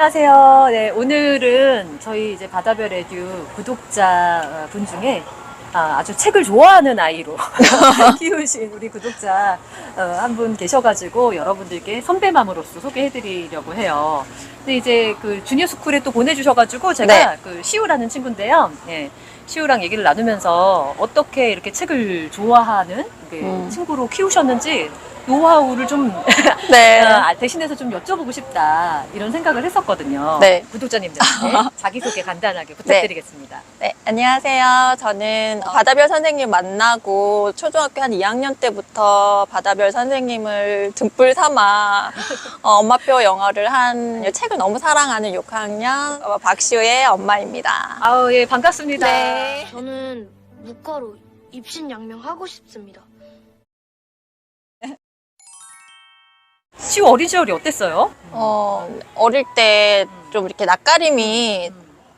안녕하세요. 네, 오늘은 저희 이제 바다별 에듀 구독자 분 중에 아주 책을 좋아하는 아이로 키우신 우리 구독자 한 분 계셔가지고 여러분들께 선배맘으로서 소개해드리려고 해요. 근데 이제 그 주니어 스쿨에 또 보내주셔가지고 제가 그 시우라는 친구인데요. 예, 시우랑 얘기를 나누면서 어떻게 이렇게 책을 좋아하는 친구로 키우셨는지 노하우를 좀 대신해서 좀 여쭤보고 싶다 이런 생각을 했었거든요. 네. 구독자님들한테 자기소개 간단하게 부탁드리겠습니다. 네, 안녕하세요. 저는 바다별 선생님 만나고 초등학교 한 2학년 때부터 바다별 선생님을 등불 삼아 엄마표 영어를 한 책을 너무 사랑하는 6학년 박시우의 엄마입니다. 아우, 예, 반갑습니다. 네. 저는 문과로 입신양명하고 싶습니다. 시우 어린 시절이 어땠어요? 어릴 때 좀 이렇게 낯가림이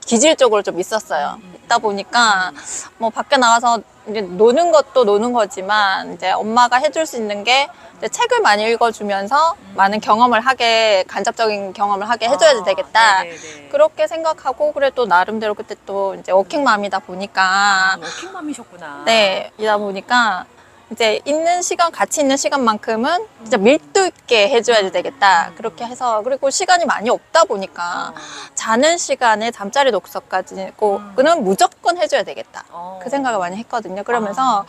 기질적으로 좀 있었어요. 있다 보니까 뭐 밖에 나가서 이제 노는 것도 노는 거지만 이제 엄마가 해줄 수 있는 게 이제 책을 많이 읽어주면서 많은 경험을 하게, 간접적인 경험을 하게 해줘야 되겠다. 네네네. 그렇게 생각하고, 그래도 나름대로 그때 또 이제 워킹맘이다 보니까 워킹맘이셨구나. 네, 이다 보니까 이제 같이 있는 시간만큼은 진짜 밀도 있게 해줘야 되겠다. 그렇게 해서, 그리고 시간이 많이 없다 보니까 자는 시간에 잠자리 독서까지는 무조건 해줘야 되겠다. 그 생각을 많이 했거든요. 그러면서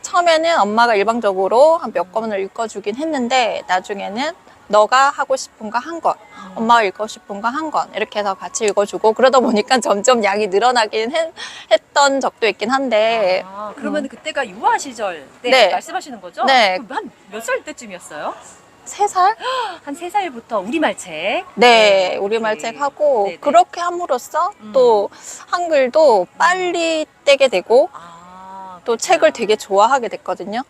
처음에는 엄마가 일방적으로 한 몇 권을 읽어주긴 했는데, 나중에는 너가 하고 싶은 거 한 권, 엄마가 읽고 싶은 거 한 권, 이렇게 해서 같이 읽어주고, 그러다 보니까 점점 양이 늘어나긴 했던 적도 있긴 한데. 그러면 그때가 유아 시절 때 네. 말씀하시는 거죠? 네. 한 몇 살 때쯤이었어요? 3살? 한 3살부터 우리말 책? 네, 우리말 책 하고, 네네. 그렇게 함으로써 또 한글도 빨리 떼게 되고, 또 책을 되게 좋아하게 됐거든요.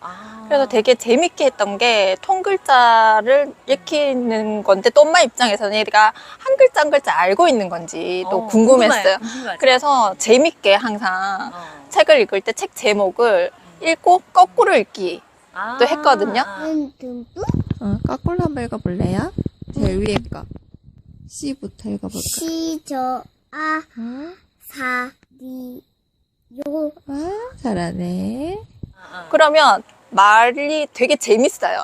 그래서 되게 재밌게 했던 게, 통글자를 읽히는 건데, 또 엄마 입장에서는 얘가 한 글자 한 글자 알고 있는 건지 또 궁금했어요. 궁금하죠. 그래서 재밌게 항상 책을 읽을 때 책 제목을 읽고 거꾸로 읽기 또 했거든요. 거꾸로 한번 읽어볼래요? 제일 위에 거. C부터 읽어볼까? 잘하네. 그러면 말이 되게 재밌어요.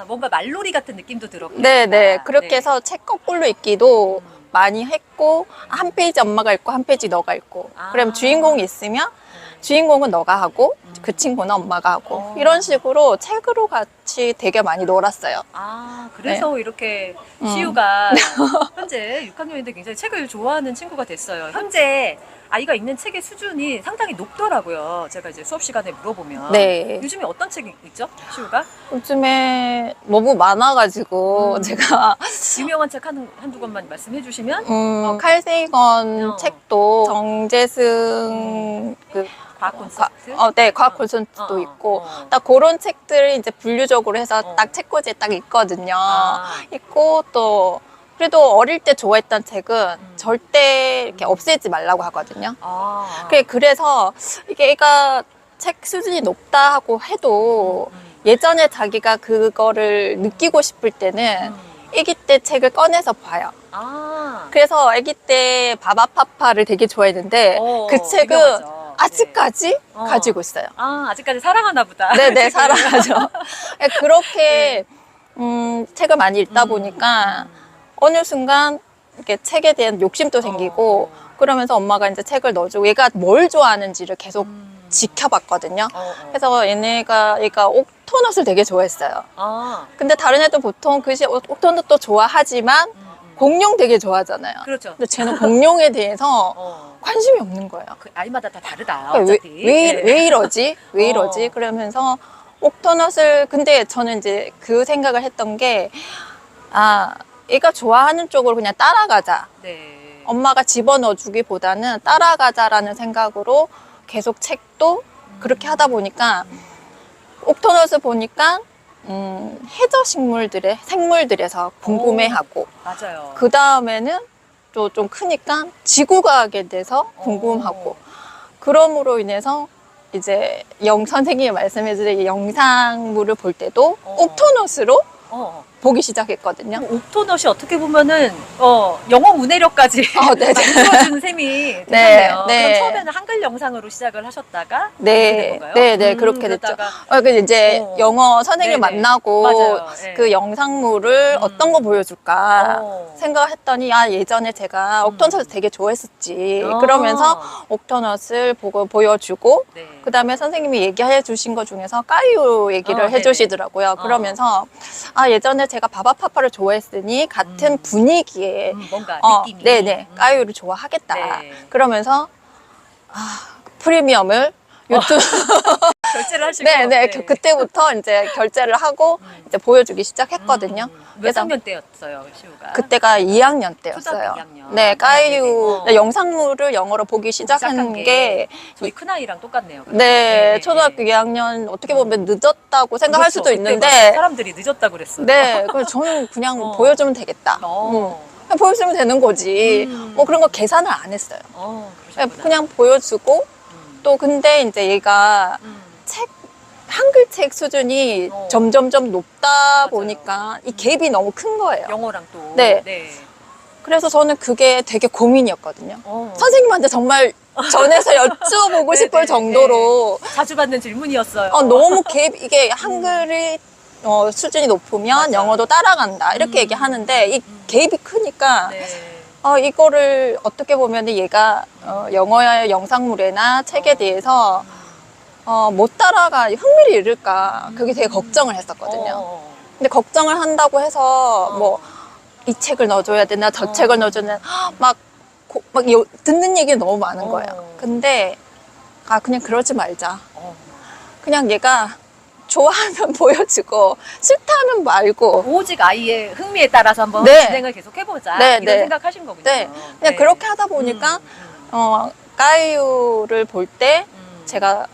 뭔가 말놀이 같은 느낌도 들었고. 네네. 그렇게 해서 책 거꾸로 읽기도 많이 했고, 한 페이지 엄마가 읽고 한 페이지 너가 읽고, 그러면 주인공이 있으면 주인공은 너가 하고 그 친구는 엄마가 하고, 이런 식으로 책으로 같이 되게 많이 놀았어요. 그래서 이렇게 시우가 현재 6학년인데 굉장히 책을 좋아하는 친구가 됐어요. 현재 아이가 읽는 책의 수준이 상당히 높더라고요. 제가 이제 수업 시간에 물어보면. 네. 요즘에 어떤 책이 있죠? 시우가? 요즘에 너무 많아가지고 제가 유명한 책 한두 권만 말씀해 주시면? 칼 세이건 어. 책도 정재승 과학 콘서트? 네, 과학 콘서트도 있고, 어. 딱 그런 책들을 이제 분류적으로 해서 어. 딱 책꽂이에 딱 있거든요. 있고, 또 그래도 어릴 때 좋아했던 책은 절대 이렇게 없애지 말라고 하거든요. 그래서 이게 애가 책 수준이 높다 하고 해도 예전에 자기가 그거를 느끼고 싶을 때는 아기 때 책을 꺼내서 봐요. 그래서 아기 때 바바파파를 되게 좋아했는데, 그 책은 유명하죠. 아직까지 가지고 있어요. 아직까지 사랑하나 보다. 네네, 사랑하죠. 그렇게 책을 많이 읽다 보니까 어느 순간 이렇게 책에 대한 욕심도 생기고, 그러면서 엄마가 이제 책을 넣어주고, 얘가 뭘 좋아하는지를 계속 지켜봤거든요. 그래서 얘가 옥토넛을 되게 좋아했어요. 근데 다른 애들 보통 옥토넛도 좋아하지만 공룡 되게 좋아하잖아요. 그렇죠. 근데 쟤는 공룡에 대해서 관심이 없는 거예요. 그 아이마다 다 다르다. 그러니까 어차피. 왜 이러지? 왜 이러지? 그러면서 옥토넛을, 근데 저는 이제 그 생각을 했던 게, 얘가 좋아하는 쪽으로 그냥 따라가자. 네. 엄마가 집어넣어 주기보다는 따라가자라는 생각으로 계속 책도 그렇게 하다 보니까, 옥토넛을 보니까 해저 생물들에서 궁금해하고, 맞아요. 그 다음에는 또 좀 크니까 지구과학에 대해서 궁금하고, 그럼으로 인해서 이제 선생님이 말씀해 주신 영상물을 볼 때도 옥토넛으로 보기 시작했거든요. 옥토넛이 어떻게 보면은 영어 문해력까지 네네. 만들어준 셈이 네, 되셨네요. 네. 그럼 처음에는 한글 영상으로 시작을 하셨다가 그렇게 된 네, 건가요? 네, 그렇게 됐죠. 그러다가 그 이제 영어 선생님 네네. 만나고 맞아요. 네. 그 영상물을 어떤 거 보여줄까 생각을 했더니 예전에 제가 옥토넛을 되게 좋아했었지. 그러면서 옥토넛을 보고 보여주고 네. 그 다음에 선생님이 얘기해 주신 것 중에서 까이오 얘기를 네네. 해주시더라고요. 그러면서 예전에 제가 바바파파를 좋아했으니 같은 분위기에 뭔가 느낌이 네네 까이오를 좋아하겠다. 네. 그러면서 프리미엄을 유튜브 결제를 하시고 네네 그때부터 이제 결제를 하고 이제 보여주기 시작했거든요. 몇 그래서 학년 때였어요, 시우가? 그때가 2학년 때였어요. 초등학교 2학년. 네, 까이오 네네. 영상물을 영어로 보기 시작한 게 저희 큰아이랑 똑같네요. 네, 초등학교 2학년 어떻게 보면 늦었다고 생각할 그렇죠. 수도 그때 막 있는데 사람들이 늦었다고 그랬어요. 네, 그래서 저는 그냥 보여주면 되겠다. 그냥 보여주면 되는 거지. 뭐 그런 거 계산을 안 했어요. 그러셨구나. 그냥 보여주고 또 근데 이제 얘가 한글책 수준이 점점점 높다 맞아요. 보니까 이 갭이 너무 큰 거예요. 영어랑 또. 네. 그래서 저는 그게 되게 고민이었거든요. 어. 선생님한테 정말 전해서 여쭤보고 싶을 정도로 자주 받는 질문이었어요. 너무 이게 한글이 수준이 높으면 맞아요. 영어도 따라간다 이렇게 얘기하는데 이 갭이 크니까 네. 이거를 어떻게 보면 얘가 영어의 영상물이나 책에 대해서 못 따라가 흥미를 잃을까 그게 되게 걱정을 했었거든요. 근데 걱정을 한다고 해서 뭐 이 책을 넣어줘야 되나 저 책을 넣어줘야 되나 막 듣는 얘기가 너무 많은 거예요. 근데 그냥 그러지 말자. 그냥 얘가 좋아하면 보여주고 싫다면 말고 오직 아이의 흥미에 따라서 한번 네. 진행을 계속 해보자 네, 이런 네. 생각하신 거군요. 네, 그냥 그렇게 하다 보니까 까이오를 볼 때 제가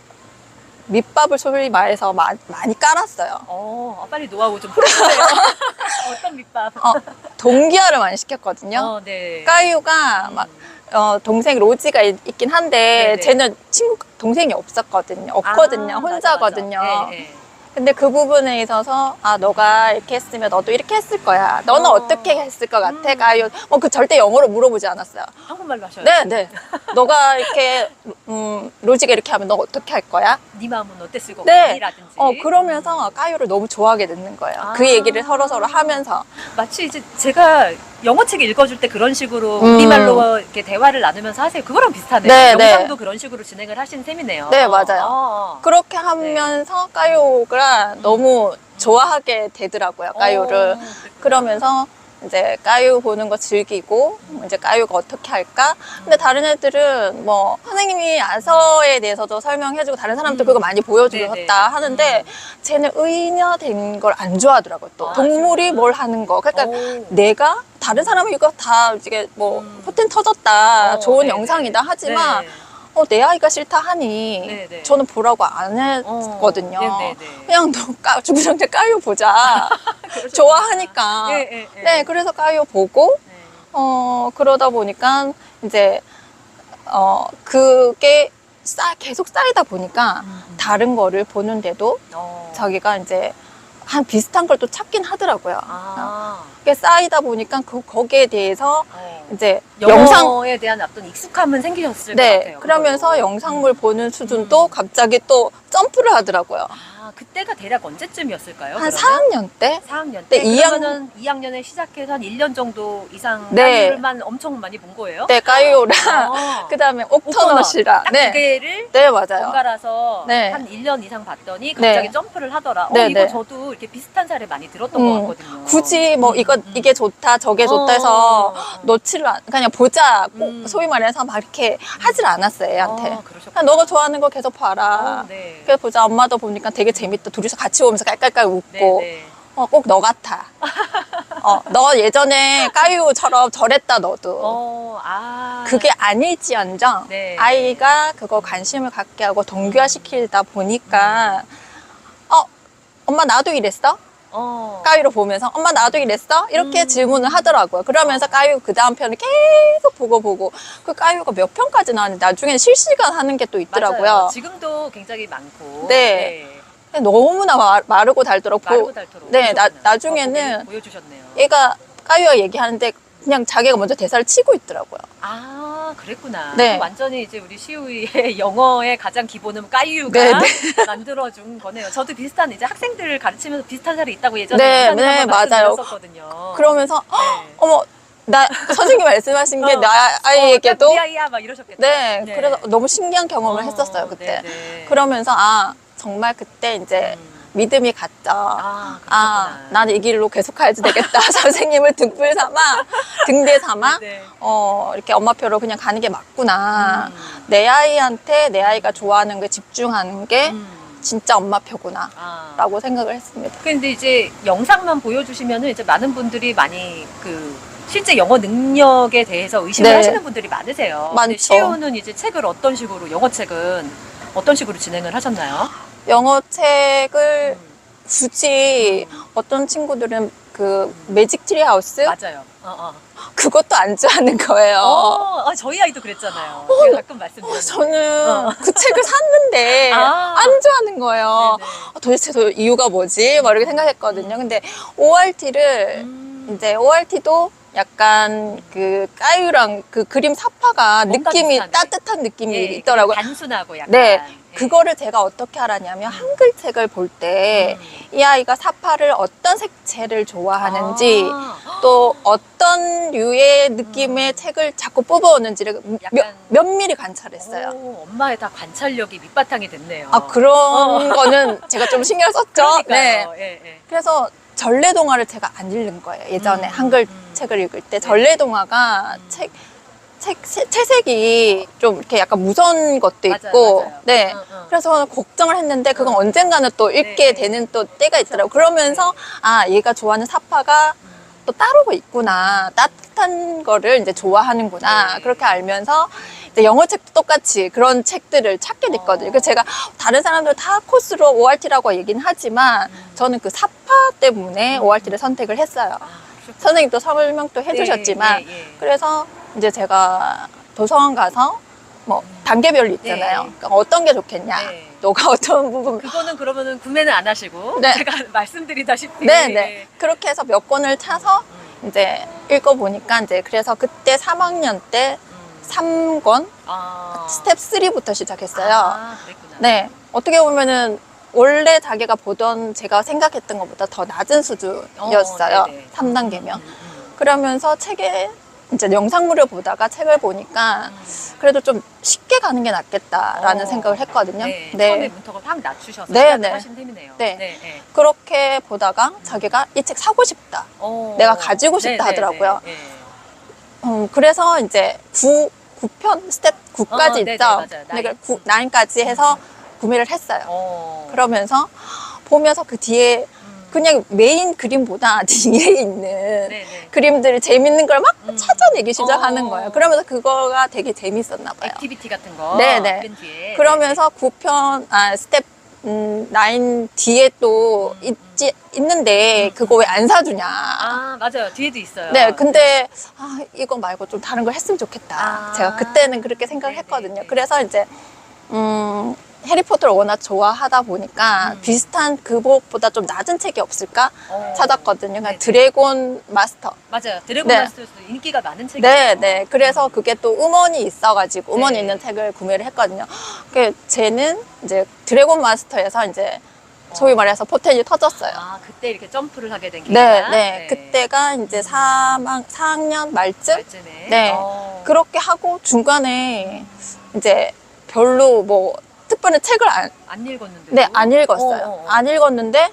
밑밥을 소위 말해서 많이 깔았어요. 빨리 노하우 좀 풀어주세요. 어떤 밑밥? 동기화를 많이 시켰거든요. 네. 까이오가 막 동생 로지가 있긴 한데 네네. 쟤는 동생이 없거든요. 혼자거든요. 맞아. 네. 근데 그 부분에 있어서 너가 이렇게 했으면 너도 이렇게 했을 거야. 너는 어떻게 했을 것 같아, 까이오? 그 절대 영어로 물어보지 않았어요. 한국말로 하셔요. 네. 너가 이렇게 로지가 이렇게 하면 너 어떻게 할 거야? 네 마음은 어땠을 것 네. 같니? 라든지. 그러면서 까이오를 너무 좋아하게 되는 거예요. 그 얘기를 서로 하면서. 마치 이제 제가 영어책 읽어줄 때 그런 식으로 우리말로 이렇게 대화를 나누면서 하세요. 그거랑 비슷하네요. 네, 영상도 네. 그런 식으로 진행을 하신 셈이네요. 네, 맞아요. 그렇게 하면서 까이오가 너무 좋아하게 되더라고요, 까이오를. 그러면서 이제 까이오 보는 거 즐기고 이제 까이오가 어떻게 할까? 근데 다른 애들은 뭐 선생님이 아서에 대해서도 설명해주고 다른 사람도 그거 많이 보여주셨다 네네. 하는데 쟤는 의인화된 걸 안 좋아하더라고요. 또 동물이 뭘 하는 거. 그러니까 내가 다른 사람은 이거 다 이게 뭐 포텐 터졌다 좋은 네네. 영상이다 하지만 네. 내 아이가 싫다 하니 네네. 저는 보라고 안 했거든요. 네네네. 그냥 너 주구장창 까이오 보자. 좋아하니까. 네, 그래서 까이오 보고 그러다 보니까 이제 그게 계속 쌓이다 보니까 다른 거를 보는데도 자기가 이제 한 비슷한 걸 또 찾긴 하더라고요. 그게 쌓이다 보니까 거기에 대해서 이제 영상에 대한 어떤 익숙함은 생기셨을 것 같아요. 그러면서 그걸로. 영상물 보는 수준도 갑자기 또 점프를 하더라고요. 그때가 대략 언제쯤이었을까요? 한 그러면? 4학년 때? 4학년 네, 때? 그러면은 2학년에 시작해서 한 1년 정도 이상 네. 까이오만 엄청 많이 본 거예요? 네, 까이오랑 그 다음에 옥터넛이랑 딱 두 개를 네, 맞아요. 번갈아서 네. 한 1년 이상 봤더니 갑자기 네. 점프를 하더라. 네, 이거 네. 저도 이렇게 비슷한 사례 많이 들었던 것 같거든요. 굳이 뭐 이게 좋다 저게 좋다 해서 놓지를 그냥 보자 소위 말해서 막 이렇게 하질 않았어요 애한테. 그러셨구나. 그냥 너가 좋아하는 거 계속 봐라. 네. 그래서 보자. 엄마도 보니까 되게 재밌다. 둘이서 같이 보면서 깔깔깔 웃고 네. 꼭 너 같아. 너 예전에 까이오처럼 저랬다 너도. 그게 아닐지언정 네. 아이가 그거 관심을 갖게 하고 동기화시키다 보니까 엄마 나도 이랬어? 까이로 보면서 엄마 나도 이랬어? 이렇게 질문을 하더라고요. 그러면서 까이오 그 다음 편을 계속 보고 그 까이오가 몇 편까지 나왔는데 나중에는 실시간 하는 게 또 있더라고요. 맞아요. 지금도 굉장히 많고. 네. 그냥 너무나 마르고 닳도록 마르고 닳도록. 네, 보셨구나. 나중에는 보여주셨네요. 얘가 까유가 얘기하는데 그냥 자기가 먼저 대사를 치고 있더라고요. 아, 그랬구나. 네. 완전히 이제 우리 시우이의 영어의 가장 기본은 까유가 네, 만들어준 거네요. 저도 비슷한 이제 학생들을 가르치면서 비슷한 사례 있다고 예전에 네, 한번 네, 맞아요. 말씀드렸었거든요. 그러면서 네. 어머 나 선생님 말씀하신 게 나 아이에게도 우리 아이야 막 이러셨겠다. 네, 그래서 너무 신기한 경험을 했었어요 그때. 네네. 그러면서 정말 그때 이제 믿음이 갔죠. 그렇구나. 나는 이 길로 계속 가야지 되겠다. 선생님을 등불 삼아, 등대 삼아, 네. 이렇게 엄마표로 그냥 가는 게 맞구나. 내 아이한테 내 아이가 좋아하는 게 집중하는 게 진짜 엄마표구나. 라고 생각을 했습니다. 근데 이제 영상만 보여주시면은 이제 많은 분들이 많이 실제 영어 능력에 대해서 의심을 네. 하시는 분들이 많으세요. 근데 많죠. 시우는 이제 책을 어떤 식으로, 영어 책은 어떤 식으로 진행을 하셨나요? 영어 책을 굳이 어떤 친구들은 그 매직 트리 하우스 맞아요. 그것도 안 좋아하는 거예요. 저희 아이도 그랬잖아요. 제가 가끔 말씀드렸는데. 저는 그 책을 샀는데 안 좋아하는 거예요. 도대체 그 이유가 뭐지? 막 이렇게 생각했거든요. 근데 ORT를 이제 ORT도 약간 그 까유랑 그 그림 사파가 뭔가 느낌이 비슷하네. 따뜻한 느낌이 예, 있더라고요. 단순하고 약간. 네. 예. 그거를 제가 어떻게 알았냐면 한글책을 볼 때 이 아이가 사파를 어떤 색채를 좋아하는지 또 어떤 류의 느낌의 책을 자꾸 뽑아오는지를 약간- 면밀히 관찰했어요. 엄마의 다 관찰력이 밑바탕이 됐네요. 그런 거는 제가 좀 신경 썼죠. 그러니까요. 네. 예. 그래서 전래동화를 제가 안 읽는 거예요. 예전에 한글 책을 읽을 때 전래동화가 채색이 좀 이렇게 약간 무서운 것도 맞아요, 있고, 맞아요. 네. 그래서 걱정을 했는데 그건 언젠가는 또 읽게 네. 되는 또 때가 있더라고요. 그러면서 얘가 좋아하는 사파가 또 따로 있구나. 따뜻한 거를 이제 좋아하는구나. 네. 그렇게 알면서 이제 영어책도 똑같이 그런 책들을 찾게 됐거든요. 그래서 제가 다른 사람들 다 코스로 ORT라고 얘기는 하지만 저는 그 사파 때문에 ORT를 선택을 했어요. 선생님도 설명도 해주셨지만 그래서 이제 제가 도서관 가서 뭐 단계별로 있잖아요. 네. 그러니까 어떤 게 좋겠냐. 네. 너가 어떤 부분 그거는 그러면은 구매는 안 하시고 네. 제가 말씀드리다시피 네네. 그렇게 해서 몇 권을 차서 이제 읽어보니까 이제 그래서 그때 3학년 때 3권 스텝 3부터 시작했어요. 그랬구나. 네. 어떻게 보면은 원래 자기가 보던 제가 생각했던 것보다 더 낮은 수준이었어요. 네네. 3단계면. 그러면서 책에 이제 영상물을 보다가 책을 보니까 그래도 좀 쉽게 가는 게 낫겠다라는 생각을 했거든요. 네. 네. 처음에 문턱을 확 낮추셔서 네, 시작을 네. 하신 셈이네요. 네. 그렇게 보다가 자기가 이 책 사고 싶다. 내가 가지고 싶다 하더라고요. 그래서 이제 9편 스텝 9까지 네네, 있죠. 맞아요. 내가 9까지 해서 구매를 했어요. 그러면서 보면서 그 뒤에 그냥 메인 그림보다 뒤에 있는 네네. 그림들을 재밌는 걸 막 찾아내기 시작하는 거예요. 그러면서 그거가 되게 재밌었나 봐요. 액티비티 같은 거. 네네. 끈 뒤에. 그러면서 9편, 스텝 9 뒤에 또 있는데 그거 왜 안 사주냐. 맞아요. 뒤에도 있어요. 네, 근데 이거 말고 좀 다른 걸 했으면 좋겠다. 제가 그때는 그렇게 생각을 네네, 했거든요. 네. 그래서 이제 해리포터를 워낙 좋아하다 보니까 비슷한 그것보다 좀 낮은 책이 없을까 찾았거든요. 그러니까 네네. 드래곤 마스터. 맞아요. 드래곤 네. 마스터도 인기가 많은 책이에요. 네. 그래서 그게 또 음원이 있어가지고 음원이 네. 있는 책을 구매를 했거든요. 그 쟤는 이제 드래곤 마스터에서 이제 소위 말해서 포텐이 터졌어요. 그때 이렇게 점프를 하게 된 계기가. 네. 그때가 이제 4학년 말쯤? 말쯤에. 네. 그렇게 하고 중간에 이제 별로 뭐 특별히 책을 안 읽었는데. 네, 안 읽었어요. 안 읽었는데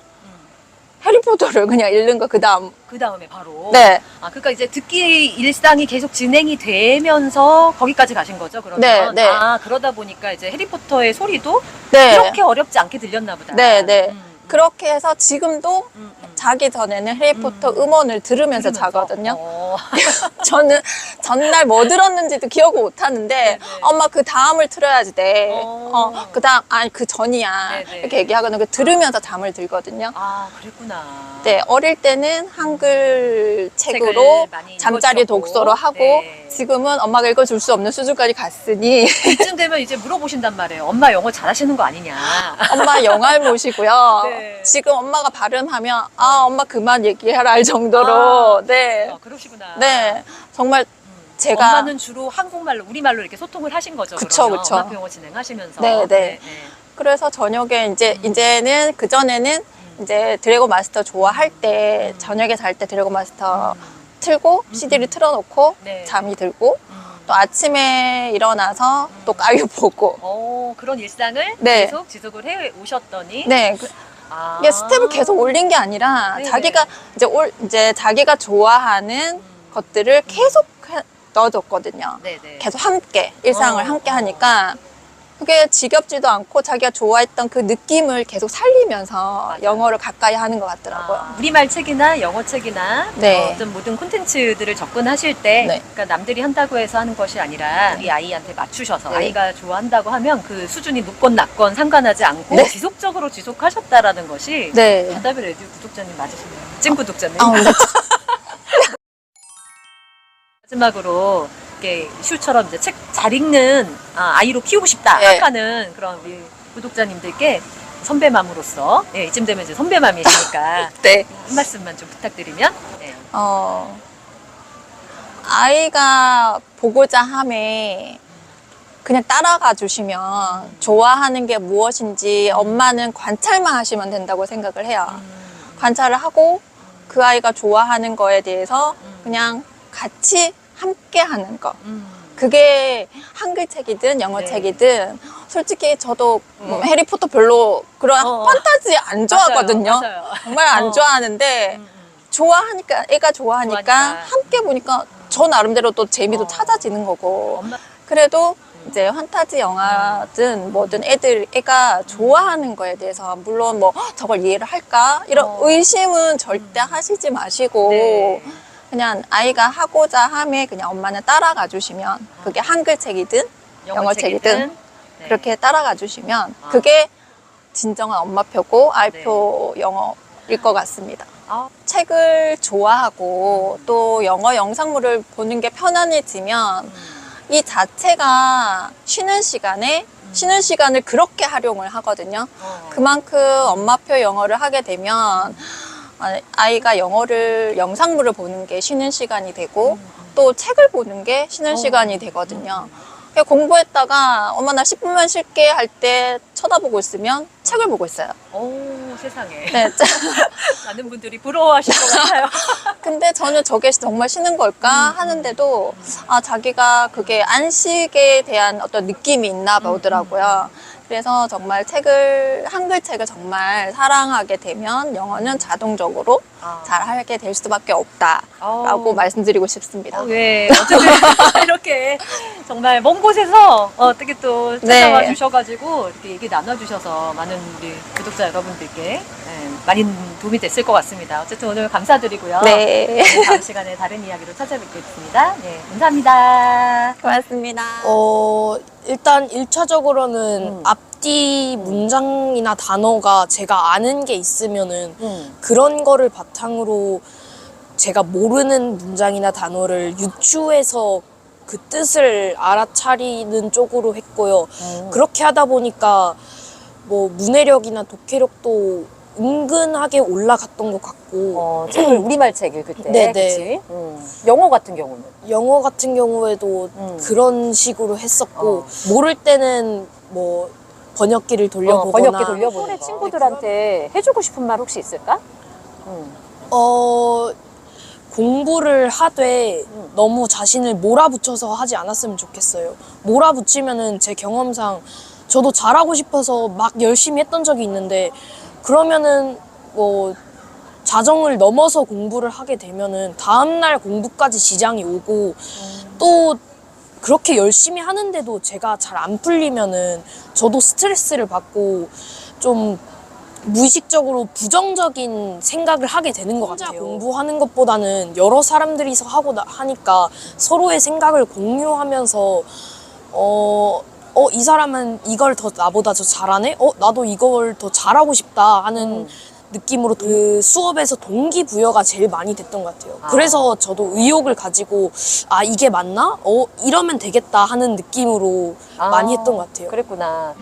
해리포터를 그냥 읽는 거 그다음. 그 다음에 바로. 네. 그러니까 이제 듣기 일상이 계속 진행이 되면서 거기까지 가신 거죠, 그러면? 네, 네. 그러다 보니까 이제 해리포터의 소리도 네. 그렇게 어렵지 않게 들렸나 보다. 네. 그렇게 해서 지금도 자기 전에는 해리포터 음원을 들으면서 자거든요. 어. 저는 전날 뭐 들었는지도 기억을 못 하는데, 엄마 그 다음을 틀어야지 돼. 그 다음, 아니, 그 전이야. 네네. 이렇게 얘기하거든요. 그 들으면서 잠을 들거든요. 아, 그랬구나. 네, 어릴 때는 한글 책으로 책을 많이 잠자리 읽어주셨고. 독서로 하고, 네. 지금은 엄마가 읽어줄 수 없는 수준까지 갔으니, 이쯤 되면 이제 물어보신단 말이에요. 엄마 영어 잘하시는 거 아니냐. 엄마 영알못이고요. 네. 지금 엄마가 발음하면, 아, 엄마 그만 얘기해라 할 정도로, 네. 그러시구나. 네. 정말 제가. 엄마는 주로 한국말로, 우리말로 이렇게 소통을 하신 거죠. 그쵸, 그러면 그쵸. 엄마표 영어 진행하시면서. 네. 그래서 저녁에 이제는 그전에는 이제 드래곤 마스터 좋아할 때, 저녁에 잘 때 드래곤 마스터 틀고, CD를 틀어놓고, 네. 잠이 들고, 또 아침에 일어나서 또 까유 보고. 그런 일상을 네. 계속 지속을 해 오셨더니. 네. 아. 이게 스텝을 계속 올린 게 아니라 네네. 자기가 이제 자기가 좋아하는 것들을 계속 넣어줬거든요. 네네. 계속 함께 일상을 함께 어. 하니까 그게 지겹지도 않고 자기가 좋아했던 그 느낌을 계속 살리면서 맞아요. 영어를 가까이 하는 것 같더라고요. 우리말 책이나 영어 책이나 네. 어떤 모든 콘텐츠들을 접근하실 때 네. 그러니까 남들이 한다고 해서 하는 것이 아니라 우리 아이한테 맞추셔서 네. 아이가 좋아한다고 하면 그 수준이 높건 낮건 상관하지 않고 네. 지속적으로 지속하셨다라는 것이 네. 바다별 레디오 구독자님 맞으시네요. 찐 구독자님. 네. 마지막으로 이렇게 슈처럼 이제 책 잘 읽는 아이로 키우고 싶다 네. 하는 그런 우리 구독자님들께 선배맘으로서 이쯤 되면 이제 선배맘이시니까 네. 한 말씀만 좀 부탁드리면. 네. 아이가 보고자 함에 그냥 따라가 주시면 좋아하는 게 무엇인지 엄마는 관찰만 하시면 된다고 생각을 해요. 관찰을 하고 그 아이가 좋아하는 거에 대해서 그냥 같이 함께 하는 거. 그게 한글 책이든 영어 네. 책이든 솔직히 저도 해리포터 별로 그런 판타지 안 좋아하거든요. 맞아요. 정말 안 좋아하는데 좋아하니까 애가 좋아하니까 좋아하니까. 함께 보니까 저 나름대로 또 재미도 찾아지는 거고 엄마 그래도 이제 판타지 영화든 뭐든 애가 좋아하는 거에 대해서 물론 뭐 저걸 이해를 할까 이런 의심은 절대 하시지 마시고 네. 그냥 아이가 하고자 함에 그냥 엄마는 따라가 주시면 그게 한글 책이든 영어 책이든 네. 그렇게 따라가 주시면 아. 그게 진정한 엄마표고 아이표 영어일 것 같습니다. 아, 책을 좋아하고 또 영어 영상물을 보는 게 편안해지면 이 자체가 쉬는 시간을 그렇게 활용을 하거든요. 그만큼 엄마표 영어를 하게 되면 아이가 영상물을 보는 게 쉬는 시간이 되고 또 책을 보는 게 쉬는 시간이 되거든요. 공부했다가 엄마 나 10분만 쉴게 할 때 쳐다보고 있으면 책을 보고 있어요. 오, 세상에. 네. 많은 분들이 부러워하실 것 같아요. 근데 저는 저게 정말 쉬는 걸까 하는데도 자기가 그게 안식에 대한 어떤 느낌이 있나 보더라고요. 그래서 정말 한글 책을 정말 사랑하게 되면 영어는 자동적으로 잘 하게 될 수밖에 없다라고 말씀드리고 싶습니다. 네, 어쨌든 이렇게 정말 먼 곳에서 어떻게 또 찾아와 네. 주셔가지고 이렇게 얘기 나눠주셔서 많은 우리 구독자 여러분들께 많이 도움이 됐을 것 같습니다. 어쨌든 오늘 감사드리고요. 네. 다음 시간에 다른 이야기로 찾아뵙겠습니다. 네, 감사합니다. 고맙습니다. 일단 1차적으로는 앞뒤 문장이나 단어가 제가 아는 게 있으면은 그런 거를 바탕으로 제가 모르는 문장이나 단어를 유추해서 그 뜻을 알아차리는 쪽으로 했고요. 그렇게 하다 보니까 뭐 문해력이나 독해력도 은근하게 올라갔던 것 같고 책을 우리말 책 읽을 때, 네네. 그치? 영어 같은 경우는? 영어 같은 경우에도 그런 식으로 했었고 모를 때는 뭐 번역기를 돌려보거나 번역기 돌려보는 거. 친구들한테 해주고 싶은 말 혹시 있을까? 공부를 하되 너무 자신을 몰아붙여서 하지 않았으면 좋겠어요. 몰아붙이면은 제 경험상 저도 잘하고 싶어서 막 열심히 했던 적이 있는데 그러면은 뭐 자정을 넘어서 공부를 하게 되면은 다음날 공부까지 지장이 오고 또 그렇게 열심히 하는데도 제가 잘 안 풀리면은 저도 스트레스를 받고 좀 무의식적으로 부정적인 생각을 하게 되는 것 같아요. 공부하는 것보다는 여러 사람들이서 하니까 서로의 생각을 공유하면서 이 사람은 이걸 더 나보다 더 잘하네? 나도 이걸 더 잘하고 싶다 하는 느낌으로 그 수업에서 동기부여가 제일 많이 됐던 것 같아요. 그래서 저도 의욕을 가지고 이게 맞나? 이러면 되겠다 하는 느낌으로 많이 했던 것 같아요. 그랬구나.